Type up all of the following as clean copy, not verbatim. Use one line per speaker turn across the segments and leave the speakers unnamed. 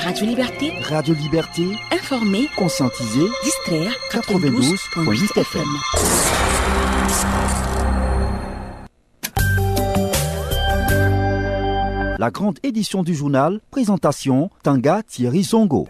Radio Liberté.
Radio Liberté.
Informer,
conscientiser,
distraire.
92.8 FM. La grande édition du journal, présentation Tanga Thierry Zongo.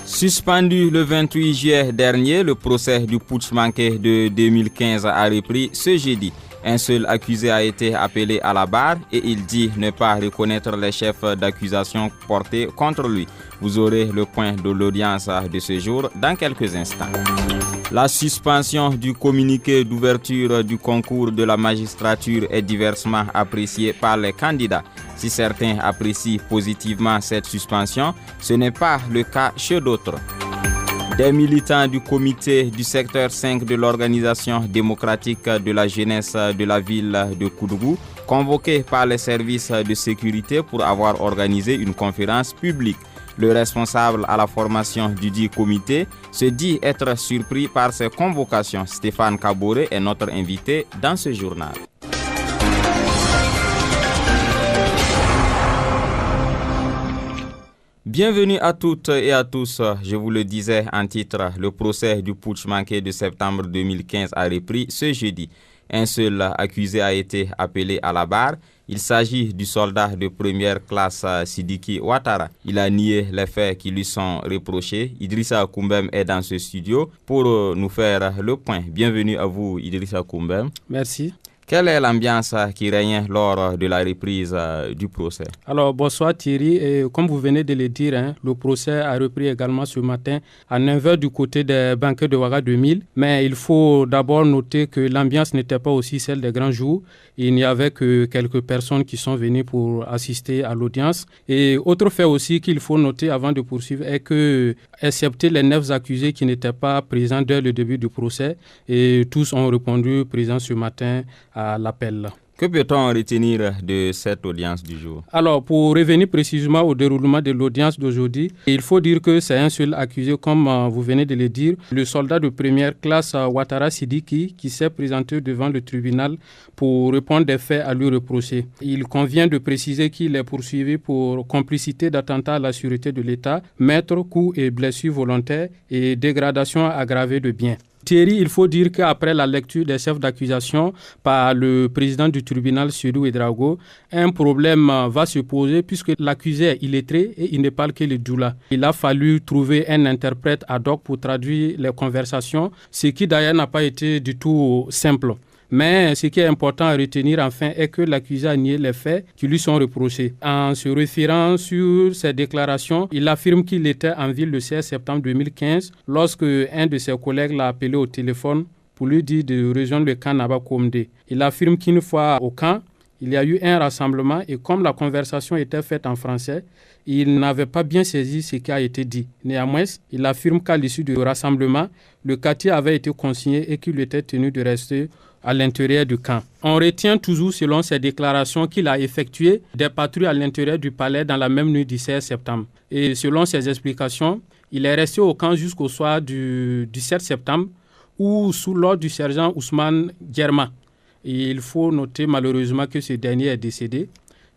Suspendu le 28 juillet dernier, le procès du putsch manqué de 2015 a repris ce jeudi. Un seul accusé a été appelé à la barre et il dit ne pas reconnaître les chefs d'accusation portés contre lui. Vous aurez le point de l'audience de ce jour dans quelques instants. La suspension du communiqué d'ouverture du concours de la magistrature est diversement appréciée par les candidats. Si certains apprécient positivement cette suspension, ce n'est pas le cas chez d'autres. Des militants du comité du secteur 5 de l'organisation démocratique de la jeunesse de la ville de Koudougou, convoqués par les services de sécurité pour avoir organisé une conférence publique. Le responsable à la formation du dit comité se dit être surpris par ces convocations. Stéphane Kaboré est notre invité dans ce journal. Bienvenue à toutes et à tous. Je vous le disais en titre, le procès du putsch manqué de septembre 2015 a repris ce jeudi. Un seul accusé a été appelé à la barre. Il s'agit du soldat de première classe Sidiki Ouattara. Il a nié les faits qui lui sont reprochés. Idrissa Koumbem est dans ce studio pour nous faire le point. Bienvenue à vous, Idrissa Koumbem.
Merci.
Quelle est l'ambiance qui règne lors de la reprise du procès?
Alors, bonsoir Thierry. Et comme vous venez de le dire, le procès a repris également ce matin à 9h du côté des banquets de Ouaga 2000. Mais il faut d'abord noter que l'ambiance n'était pas aussi celle des grands jours. Il n'y avait que quelques personnes qui sont venues pour assister à l'audience. Et autre fait aussi qu'il faut noter avant de poursuivre est que, excepté les 9 accusés qui n'étaient pas présents dès le début du procès, et tous ont répondu présents ce matin à l'appel.
Que peut-on retenir de cette audience du jour?
Alors, pour revenir précisément au déroulement de l'audience d'aujourd'hui, il faut dire que c'est un seul accusé, comme vous venez de le dire, le soldat de première classe Ouattara Sidiki, qui s'est présenté devant le tribunal pour répondre des faits à lui reprocher. Il convient de préciser qu'il est poursuivi pour complicité d'attentat à la sûreté de l'État, meurtre, coups et blessures volontaires et dégradation aggravée de biens. Thierry, il faut dire qu'après la lecture des chefs d'accusation par le président du tribunal, Seydou Ouedraogo, un problème va se poser puisque l'accusé est illettré et il ne parle que le doula. Il a fallu trouver un interprète ad hoc pour traduire les conversations, ce qui d'ailleurs n'a pas été du tout simple. Mais ce qui est important à retenir enfin est que l'accusé a nié les faits qui lui sont reprochés. En se référant sur ses déclarations, il affirme qu'il était en ville le 16 septembre 2015 lorsque un de ses collègues l'a appelé au téléphone pour lui dire de rejoindre le camp Naba Komde. Il affirme qu'une fois au camp, il y a eu un rassemblement et comme la conversation était faite en français, il n'avait pas bien saisi ce qui a été dit. Néanmoins, il affirme qu'à l'issue du rassemblement, le quartier avait été consigné et qu'il était tenu de rester à l'intérieur du camp. On retient toujours, selon ses déclarations, qu'il a effectué des patrouilles à l'intérieur du palais dans la même nuit du 16 septembre. Et selon ses explications, il est resté au camp jusqu'au soir du 17 septembre où, sous l'ordre du sergent Ousmane Germa, et il faut noter malheureusement que ce dernier est décédé.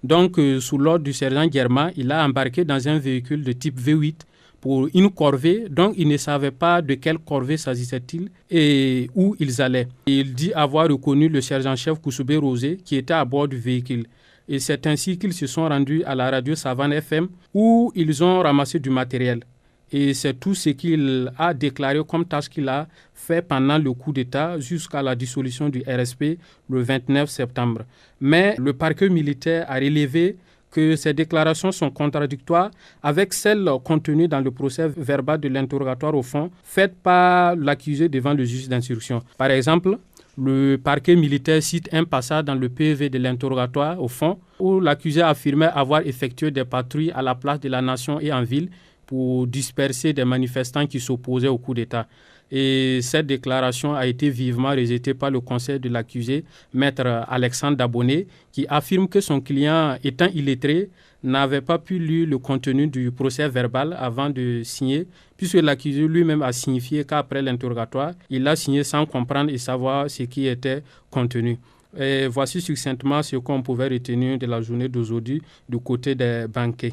Donc, sous l'ordre du sergent Germa, il a embarqué dans un véhicule de type V8 pour une corvée, donc il ne savait pas de quelle corvée s'agissait-il et où ils allaient. Il dit avoir reconnu le sergent-chef Koussoubé Rosé qui était à bord du véhicule. Et c'est ainsi qu'ils se sont rendus à la radio Savane FM où ils ont ramassé du matériel. Et c'est tout ce qu'il a déclaré comme tâche qu'il a fait pendant le coup d'État jusqu'à la dissolution du RSP le 29 septembre. Mais le parquet militaire a relevé que ces déclarations sont contradictoires avec celles contenues dans le procès verbal de l'interrogatoire au fond, fait par l'accusé devant le juge d'instruction. Par exemple, le parquet militaire cite un passage dans le PV de l'interrogatoire au fond où l'accusé affirmait avoir effectué des patrouilles à la place de la nation et en ville pour disperser des manifestants qui s'opposaient au coup d'État. Et cette déclaration a été vivement rejetée par le conseil de l'accusé, maître Alexandre Dabonné, qui affirme que son client, étant illettré, n'avait pas pu lire le contenu du procès verbal avant de signer, puisque l'accusé lui-même a signifié qu'après l'interrogatoire, il a signé sans comprendre et savoir ce qui était contenu. Et voici succinctement ce qu'on pouvait retenir de la journée d'aujourd'hui du côté des banquets.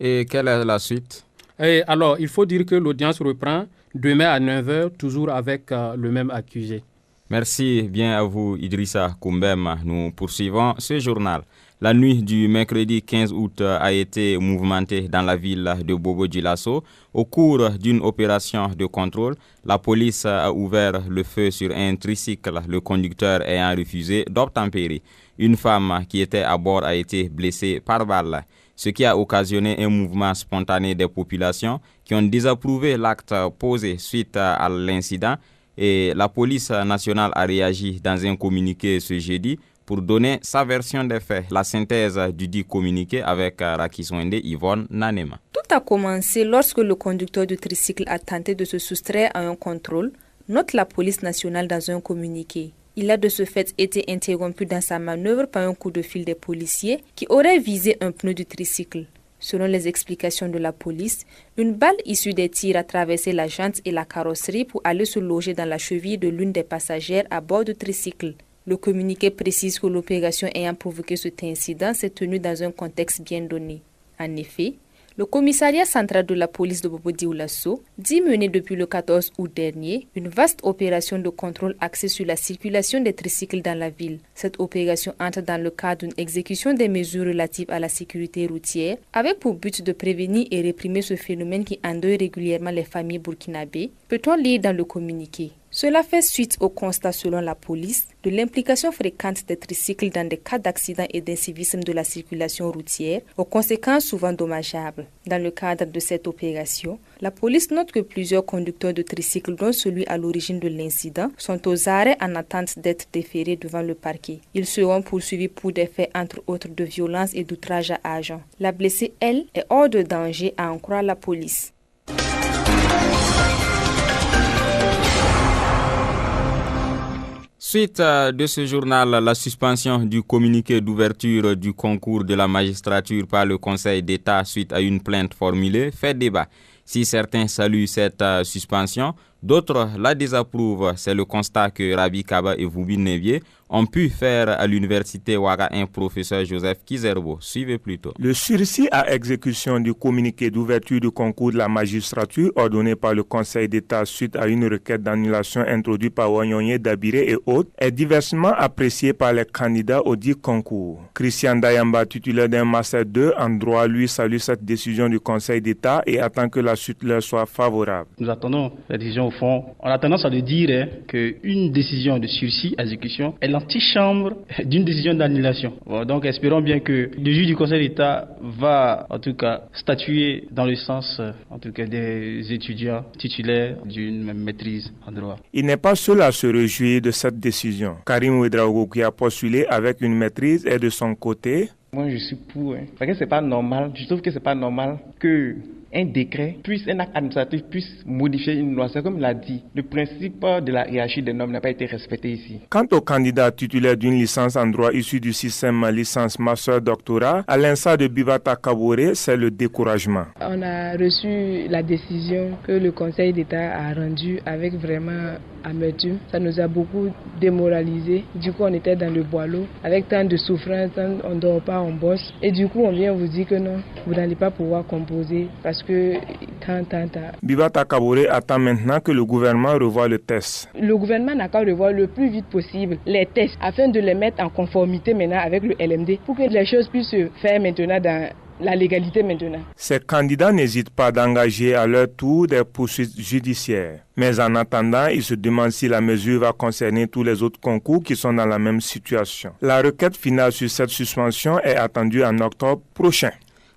Et quelle est la suite?
Et alors, il faut dire que l'audience reprend demain à 9h, toujours avec le même accusé.
Merci bien à vous, Idrissa Koumbem. Nous poursuivons ce journal. La nuit du mercredi 15 août a été mouvementée dans la ville de Bobo-Dioulasso. Au cours d'une opération de contrôle, la police a ouvert le feu sur un tricycle, le conducteur ayant refusé d'obtempérer. Une femme qui était à bord a été blessée par balle, ce qui a occasionné un mouvement spontané des populations qui ont désapprouvé l'acte posé suite à l'incident. Et la police nationale a réagi dans un communiqué ce jeudi pour donner sa version des faits. La synthèse du dit communiqué avec Raki Swende, Yvonne Nanema.
Tout a commencé lorsque le conducteur du tricycle a tenté de se soustraire à un contrôle, note la police nationale dans un communiqué. Il a de ce fait été interrompu dans sa manœuvre par un coup de fil des policiers qui auraient visé un pneu du tricycle. Selon les explications de la police, une balle issue des tirs a traversé la jante et la carrosserie pour aller se loger dans la cheville de l'une des passagères à bord du tricycle. Le communiqué précise que l'opération ayant provoqué cet incident s'est tenue dans un contexte bien donné. En effet, le commissariat central de la police de Bobo-Dioulasso dit mener depuis le 14 août dernier une vaste opération de contrôle axée sur la circulation des tricycles dans la ville. Cette opération entre dans le cadre d'une exécution des mesures relatives à la sécurité routière avec pour but de prévenir et réprimer ce phénomène qui endeuille régulièrement les familles burkinabées, peut-on lire dans le communiqué. Cela fait suite au constat, selon la police, de l'implication fréquente des tricycles dans des cas d'accidents et d'incivisme de la circulation routière, aux conséquences souvent dommageables. Dans le cadre de cette opération, la police note que plusieurs conducteurs de tricycles, dont celui à l'origine de l'incident, sont aux arrêts en attente d'être déférés devant le parquet. Ils seront poursuivis pour des faits entre autres de violence et d'outrage à agent. La blessée, elle, est hors de danger, à en croire la police.
Suite de ce journal, la suspension du communiqué d'ouverture du concours de la magistrature par le Conseil d'État suite à une plainte formulée fait débat. Si certains saluent cette suspension, d'autres la désapprouvent. C'est le constat que Rabi Kaba et Voubi Nevier ont pu faire à l'université Ouaga, un professeur Joseph Kizerbo. Suivez plutôt.
Le sursis à exécution du communiqué d'ouverture du concours de la magistrature ordonné par le Conseil d'État suite à une requête d'annulation introduite par Wanyonye, Dabiré et autres est diversement apprécié par les candidats au dit concours. Christian Dayamba, titulaire d'un Master 2 en droit, lui salue cette décision du Conseil d'État et attend que la suite leur soit favorable.
Nous attendons la décision au fond. On a tendance à le dire qu'une décision de sursis à exécution est l'antichambre d'une décision d'annulation. Bon, donc espérons bien que le juge du Conseil d'État va en tout cas statuer dans le sens en tout cas des étudiants titulaires d'une maîtrise en droit.
Il n'est pas seul à se réjouir de cette décision. Karim Ouedraogo, qui a postulé avec une maîtrise, est de son côté.
Moi je suis pour, parce que c'est pas normal. Je trouve que c'est pas normal que un décret un acte administratif puisse modifier une loi. C'est comme il l'a dit, le principe de la hiérarchie des normes n'a pas été respecté ici.
Quant au candidat titulaire d'une licence en droit issue du système licence master doctorat, à l'instar de Bibata Kaboré, c'est le découragement.
On a reçu la décision que le Conseil d'État a rendue avec vraiment amertume. Ça nous a beaucoup démoralisé. Du coup, on était dans le boileau avec tant de souffrance, on ne dort pas, on bosse. Et du coup, on vient vous dire que non, vous n'allez pas pouvoir composer parce que
Bibata Kaboré attend maintenant que le gouvernement revoie le test.
Le gouvernement n'a qu'à revoir le plus vite possible les tests afin de les mettre en conformité maintenant avec le LMD pour que les choses puissent se faire maintenant dans la légalité maintenant.
Ces candidats n'hésitent pas d'engager à leur tour des poursuites judiciaires. Mais en attendant, ils se demandent si la mesure va concerner tous les autres concours qui sont dans la même situation. La requête finale sur cette suspension est attendue en octobre prochain.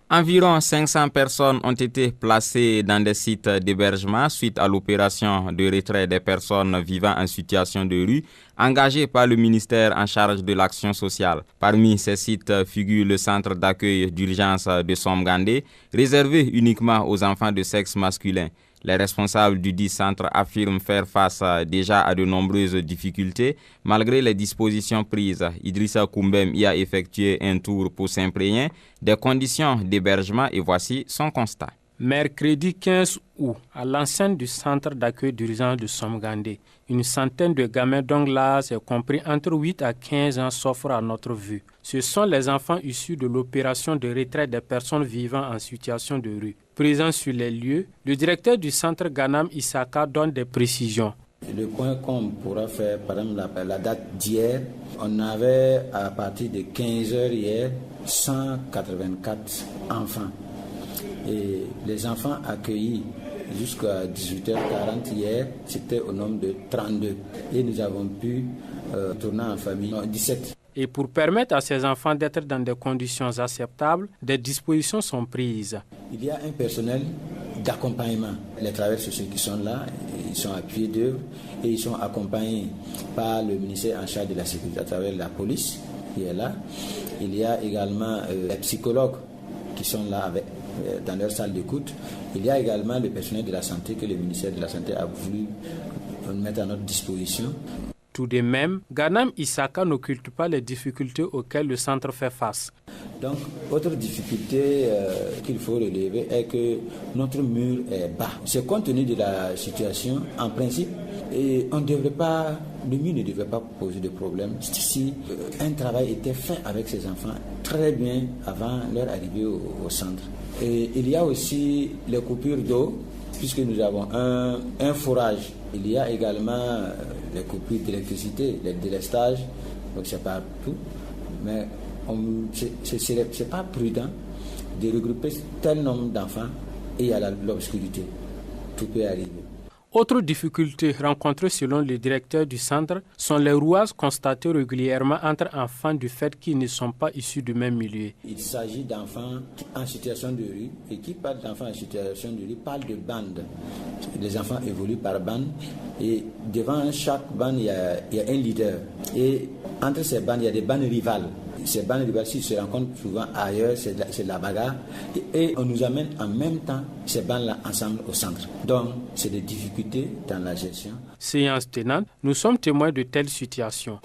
Environ 500 personnes ont été placées dans des sites d'hébergement suite à l'opération de retrait des personnes vivant en situation de rue engagée par le ministère en charge de l'action sociale. Parmi ces sites figure le centre d'accueil d'urgence de Somgandé, réservé uniquement aux enfants de sexe masculin. Les responsables du dit centre affirment faire face déjà à de nombreuses difficultés malgré les dispositions prises. Idrissa Koumbem y a effectué un tour pour s'imprégner des conditions d'hébergement et voici son constat.
Mercredi 15 août, à l'enceinte du centre d'accueil d'urgence de Somgandé, une centaine de gamins dont l'âge est compris entre 8 à 15 ans s'offrent à notre vue. Ce sont les enfants issus de l'opération de retraite des personnes vivant en situation de rue. Présent sur les lieux, le directeur du centre Ganam Isaka donne des précisions.
Le point qu'on pourra faire, par exemple, la date d'hier, on avait à partir de 15h hier 184 enfants. Et les enfants accueillis jusqu'à 18h40 hier, c'était au nombre de 32. Et nous avons pu tourner en famille 17.
Et pour permettre à ces enfants d'être dans des conditions acceptables, des dispositions sont prises.
Il y a un personnel d'accompagnement. Les travailleurs sociaux qui sont là, ils sont à pied d'œuvre et ils sont accompagnés par le ministère en charge de la sécurité à travers la police qui est là. Il y a également les psychologues qui sont là dans leur salle d'écoute. Il y a également le personnel de la santé que le ministère de la Santé a voulu mettre à notre disposition.
Tout de même, Ganam Isaka n'occulte pas les difficultés auxquelles le centre fait face.
Donc, autre difficulté qu'il faut relever est que notre mur est bas. C'est compte tenu de la situation, en principe, et le mur ne devrait pas poser de problème si un travail était fait avec ces enfants très bien avant leur arrivée au centre. Et il y a aussi les coupures d'eau, puisque nous avons un forage. Il y a également les coupures d'électricité, les délestages, donc c'est partout. Mais c'est pas prudent de regrouper tel nombre d'enfants et il y a l'obscurité. Tout peut arriver.
Autre difficulté rencontrée selon le directeur du centre sont les rouages constatés régulièrement entre enfants du fait qu'ils ne sont pas issus du même milieu.
Il s'agit d'enfants en situation de rue et qui parle d'enfants en situation de rue parle de bandes. Les enfants évoluent par bande et devant chaque bande il y a un leader. Et entre ces bandes il y a des bandes rivales. Ces bandes rivales s'ils se rencontrent souvent ailleurs, c'est de la bagarre et on nous amène en même temps ces bandes-là ensemble au centre. Donc c'est des difficultés dans la gestion.
Séance tenante, nous sommes témoins de telles situations.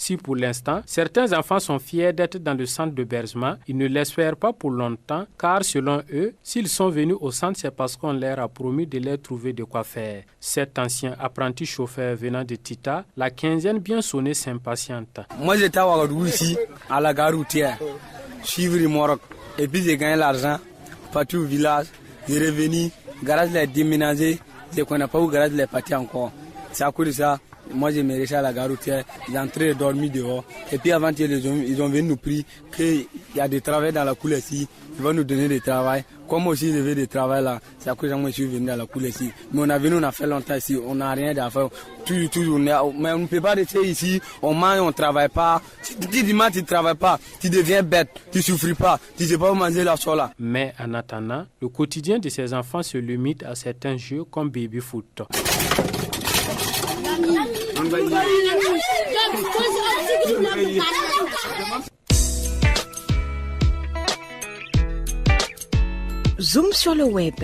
Si pour l'instant, certains enfants sont fiers d'être dans le centre d'hébergement, ils ne l'espèrent pas pour longtemps, car selon eux, s'ils sont venus au centre, c'est parce qu'on leur a promis de leur trouver de quoi faire. Cet ancien apprenti chauffeur venant de Tita, la quinzaine bien sonnée s'impatiente.
Moi j'étais à Ouagadougou ici, à la gare routière, suivre le Maroc, et puis j'ai gagné l'argent, parti au village, j'ai revenu, garage l'a déménagé, je ne connais pas où garage l'a parti encore. C'est à cause de ça. Moi, je me réussis à la gare routière, j'ai entré et dormi dehors. Et puis avant, ils ont venu nous prier qu'il y a des travail dans la cour ici, ils vont nous donner du travail. Comme aussi, je veux du travail là, c'est à cause que moi, je suis venu dans la cour ici. Mais on a venu, on a fait longtemps ici, on n'a rien à faire. Mais on ne peut pas rester ici, on mange, on ne travaille pas. Si tu dimanche, tu ne travailles pas, tu deviens bête, tu ne souffres pas, tu ne sais pas où manger la chose là.
Mais en attendant, le quotidien de ces enfants se limite à certains jeux comme baby foot.
Zoom sur le web.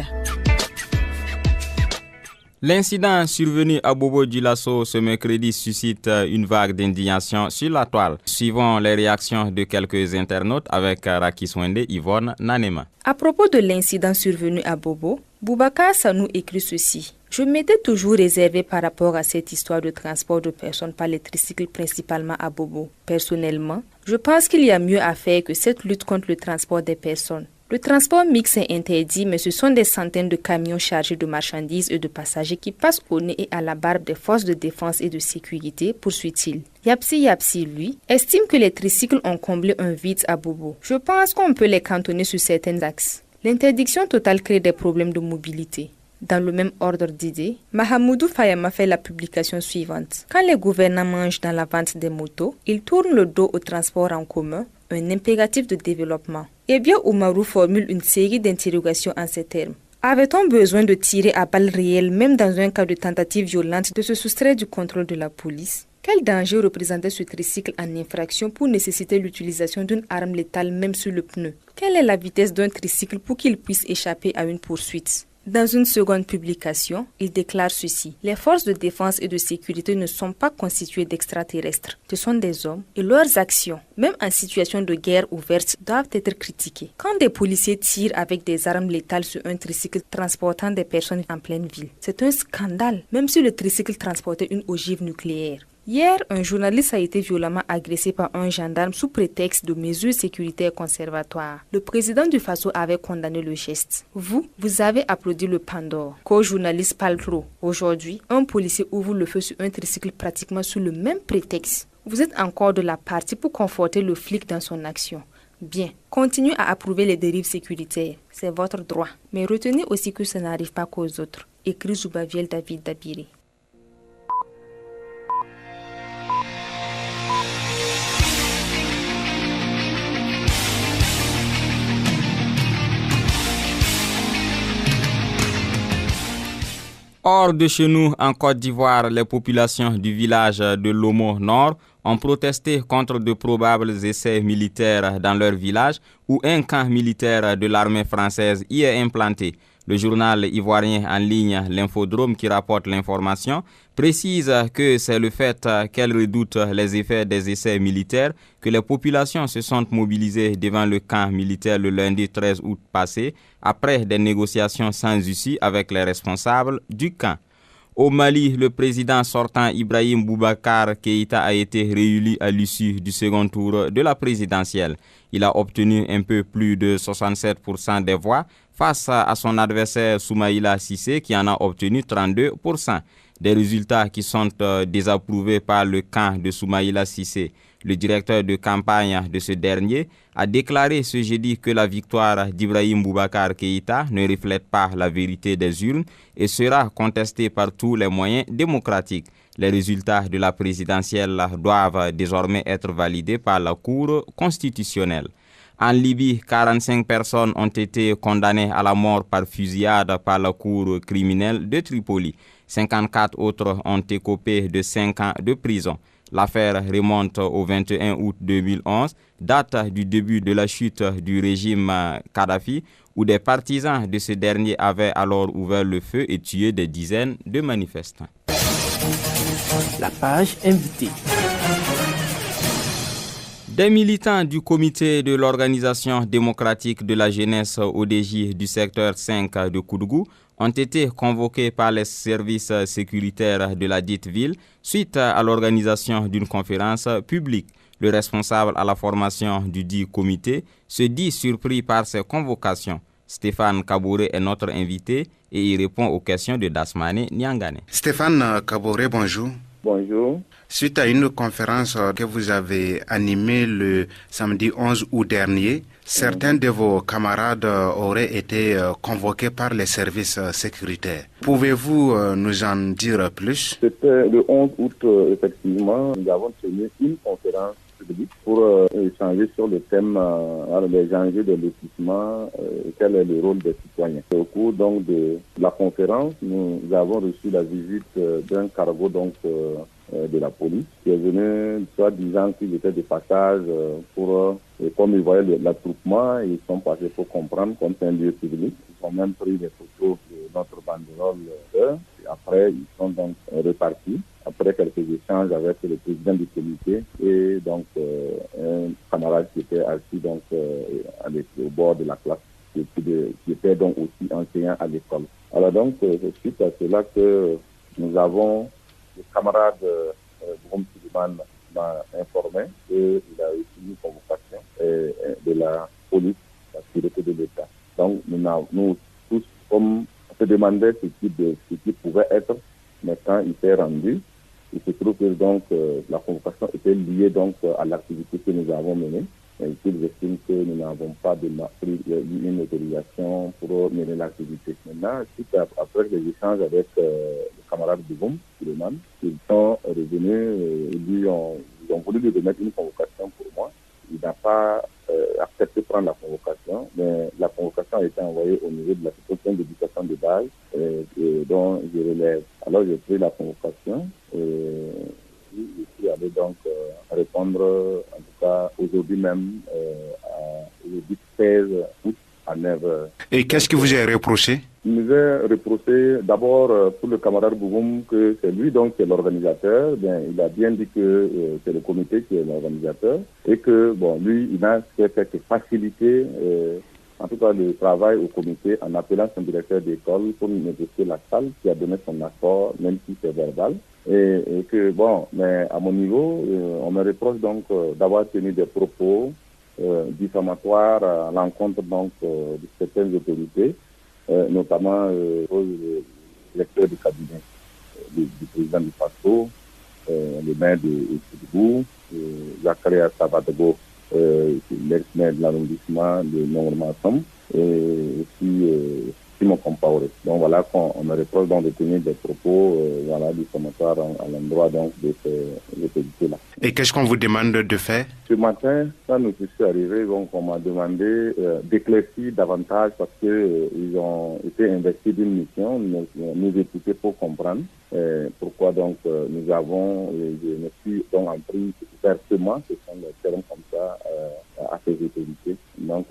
L'incident survenu à Bobo Dioulasso ce mercredi suscite une vague d'indignation sur la toile. Suivons les réactions de quelques internautes avec Raki Swende, Yvonne, Nanema.
À propos de l'incident survenu à Bobo, Boubacar Sanou écrit ceci. Je m'étais toujours réservé par rapport à cette histoire de transport de personnes par les tricycles principalement à Bobo. Personnellement, je pense qu'il y a mieux à faire que cette lutte contre le transport des personnes. Le transport mixte est interdit, mais ce sont des centaines de camions chargés de marchandises et de passagers qui passent au nez et à la barbe des forces de défense et de sécurité, poursuit-il. Yapsi, lui, estime que les tricycles ont comblé un vide à Bobo. Je pense qu'on peut les cantonner sur certains axes. L'interdiction totale crée des problèmes de mobilité. Dans le même ordre d'idées, Mahamoudou Fayama fait la publication suivante. Quand les gouvernants mangent dans la vente des motos, ils tournent le dos au transport en commun, un impératif de développement. Eh bien, Oumarou formule une série d'interrogations en ces termes. Avait-on besoin de tirer à balles réelles, même dans un cas de tentative violente, de se soustraire du contrôle de la police? Quel danger représentait ce tricycle en infraction pour nécessiter l'utilisation d'une arme létale même sur le pneu? Quelle est la vitesse d'un tricycle pour qu'il puisse échapper à une poursuite? Dans une seconde publication, il déclare ceci: les forces de défense et de sécurité ne sont pas constituées d'extraterrestres. Ce sont des hommes et leurs actions, même en situation de guerre ouverte, doivent être critiquées. Quand des policiers tirent avec des armes létales sur un tricycle transportant des personnes en pleine ville, c'est un scandale, même si le tricycle transportait une ogive nucléaire. Hier, un journaliste a été violemment agressé par un gendarme sous prétexte de mesures sécuritaires conservatoires. Le président du Faso avait condamné le geste. Vous avez applaudi le Pandore. Qu'au journaliste parle trop. Aujourd'hui, un policier ouvre le feu sur un tricycle pratiquement sous le même prétexte. Vous êtes encore de la partie pour conforter le flic dans son action. Bien, continuez à approuver les dérives sécuritaires. C'est votre droit. Mais retenez aussi que ça n'arrive pas qu'aux autres. Écrit Zoubaviel David Dabiri.
Hors de chez nous, en Côte d'Ivoire, les populations du village de Lomo Nord ont protesté contre de probables essais militaires dans leur village où un camp militaire de l'armée française y est implanté. Le journal ivoirien en ligne L'Infodrome, qui rapporte l'information, précise que c'est le fait qu'elle redoute les effets des essais militaires que les populations se sont mobilisées devant le camp militaire le lundi 13 août passé, après des négociations sans issue avec les responsables du camp. Au Mali, le président sortant Ibrahim Boubacar Keïta a été réélu à l'issue du second tour de la présidentielle. Il a obtenu un peu plus de 67% des voix face à son adversaire Soumaïla Cissé qui en a obtenu 32%. Des résultats qui sont désapprouvés par le camp de Soumaïla Cissé. Le directeur de campagne de ce dernier a déclaré ce jeudi que la victoire d'Ibrahim Boubacar Keïta ne reflète pas la vérité des urnes et sera contestée par tous les moyens démocratiques. Les résultats de la présidentielle doivent désormais être validés par la Cour constitutionnelle. En Libye, 45 personnes ont été condamnées à la mort par fusillade par la Cour criminelle de Tripoli. 54 autres ont écopé de 5 ans de prison. L'affaire remonte au 21 août 2011, date du début de la chute du régime Kadhafi, où des partisans de ce dernier avaient alors ouvert le feu et tué des dizaines de manifestants.
La page invitée.
Des militants du comité de l'Organisation démocratique de la jeunesse ODJ du secteur 5 de Koudougou ont été convoqués par les services sécuritaires de la dite ville suite à l'organisation d'une conférence publique. Le responsable à la formation du dit comité se dit surpris par ces convocations. Stéphane Kabouré est notre invité et il répond aux questions de Dasmane Niangane.
Stéphane Kabouré, bonjour.
Bonjour.
Suite à une conférence que vous avez animée le samedi 11 août dernier, certains de vos camarades auraient été convoqués par les services sécuritaires. Pouvez-vous nous en dire plus?
C'était le 11 août, effectivement. Nous avons tenu une conférence publique pour échanger sur le thème des enjeux de lotissement, quel est le rôle des citoyens. Au cours donc de la conférence, nous avons reçu la visite d'un cargo de la police qui est venu soit disant qu'ils étaient de passage pour, comme ils voyaient l'attroupement, ils sont passés pour comprendre comme c'est un lieu public. Ils ont même pris des photos de notre banderole et après ils sont donc repartis. Après quelques échanges avec le président du comité et donc un camarade qui était assis donc au bord de la classe, qui était donc aussi enseignant à l'école. Alors donc c'est suite à cela que nous avons le camarade Boum Suleiman m'a informé qu'il a reçu une convocation de la police, la sécurité de l'État. Donc nous tous, comme on se demandait ce qui pouvait être, mais quand il s'est rendu, il se trouve que donc la convocation était liée donc à l'activité que nous avons menée. Et ils estiment que nous n'avons pas pris une autorisation pour mener l'activité. Maintenant, après les échanges avec le camarade de Boum, Suleiman, ils sont revenus, ils ont voulu lui remettre une convocation pour moi. Il n'a pas accepté de prendre la convocation, mais la convocation a été envoyée au niveau de la situation d'éducation de base dont je relève. Alors j'ai pris la convocation et allait donc répondre, en tout cas aujourd'hui même, aujourd'hui 16 août à 9h.
Et qu'est-ce que vous avez reproché?
Il nous a reproché d'abord pour le camarade Bougoum que c'est lui donc qui est l'organisateur. Bien, il a bien dit que c'est le comité qui est l'organisateur et que bon lui il n'a fait que faciliter en tout cas le travail au comité en appelant son directeur d'école pour négocier la salle qui a donné son accord même si c'est verbal. Et que bon, mais à mon niveau, on me reproche donc d'avoir tenu des propos diffamatoires à l'encontre donc de certaines autorités, notamment le directeur du cabinet du président du PASO, le maire de Sédibou, Zakaria Sabadego, l'ex-maire de l'arrondissement de Nongor-Massam, et aussi Simon Compaoré. Donc voilà qu'on me reproche donc de tenir des propos diffamatoires à l'endroit donc de ces autorités-là.
Et qu'est-ce qu'on vous demande de faire?
Ce matin, quand nous suis arrivés, donc on m'a demandé d'éclaircir davantage parce que ils ont été investis d'une mission, nous écouter pour comprendre pourquoi donc nous avons, je me suis donc en pris versement, ce sont les termes comme ça, à ces autorités. Donc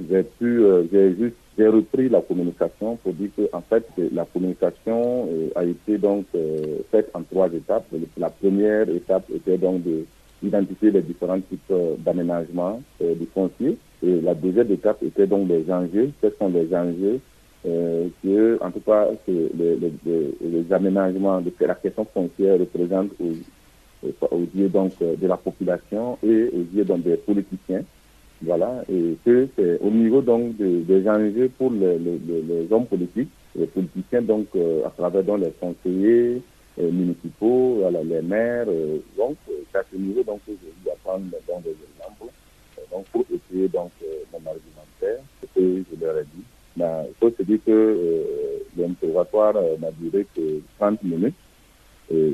j'ai repris la communication pour dire que en fait la communication a été donc faite en 3 étapes. La première étape était donc d'identifier les différents types d'aménagements du foncier. Et la deuxième étape était donc les enjeux. Quels sont les enjeux que, en tout cas, les aménagements de la question foncière représentent aux yeux donc de la population et aux yeux donc des politiciens. Voilà, et que c'est au niveau donc des enjeux pour les hommes politiques, les politiciens donc à travers donc les conseillers municipaux, voilà, les maires, donc c'est à ce niveau donc que je vais apprendre donc des exemples, donc pour essayer donc mon argumentaire, ce que je leur ai dit. Mais il faut se dire que l'interrogatoire n'a duré que 30 minutes, et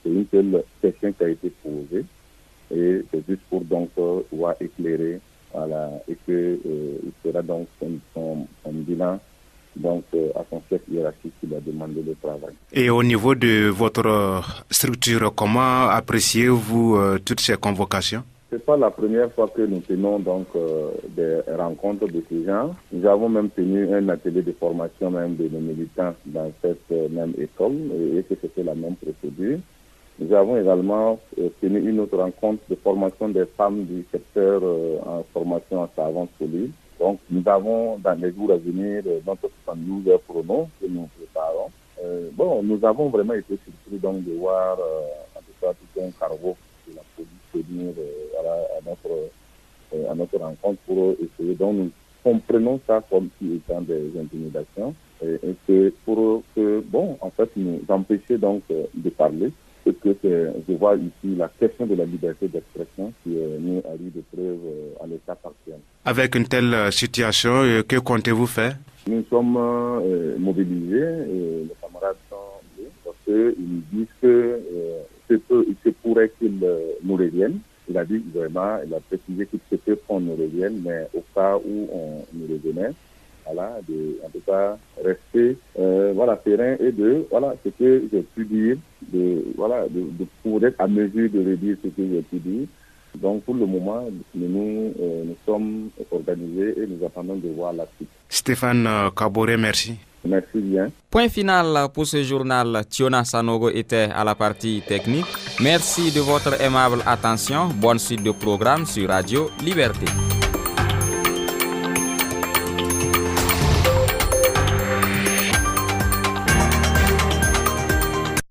c'est une seule question qui a été posée, et c'est juste pour donc pouvoir éclairer. Voilà, et que il sera donc son bilan donc à son chef hiérarchique qui lui a demandé le travail.
Et au niveau de votre structure, comment appréciez-vous toutes ces convocations?
C'est pas la première fois que nous tenons donc des rencontres de ce genre. Nous avons même tenu un atelier de formation même de nos militants dans cette même école et que c'était la même procédure. Nous avons également tenu une autre rencontre de formation des femmes du secteur en formation en savon solide. Donc, nous avons dans les jours à venir notre 72 heures chrono que nous préparons. Nous avons vraiment été surpris donc de voir en tout cas tout un cargo de la police venir à notre rencontre pour essayer. Donc, nous comprenons ça comme si étant des intimidations et que pour que, en fait, nous empêcher donc de parler. Que je vois ici la question de la liberté d'expression qui est mise à lieu de preuve à l'état partiel.
Avec une telle situation, que comptez-vous faire?
Nous sommes mobilisés et les camarades sont venus parce qu'ils disent que il se pourrait qu'ils nous reviennent. Il a dit vraiment, il a précisé qu'il se peut qu'on nous revienne, mais au cas où on nous revenait, voilà, en tout cas, rester serein et ce que j'ai pu dire, de pouvoir être à mesure de redire ce que j'ai pu dire. Donc pour le moment, nous sommes organisés et nous attendons de voir la suite.
Stéphane Kaboré, merci.
Merci bien.
Point final pour ce journal. Tiona Sanogo était à la partie technique. Merci de votre aimable attention. Bonne suite de programme sur Radio Liberté.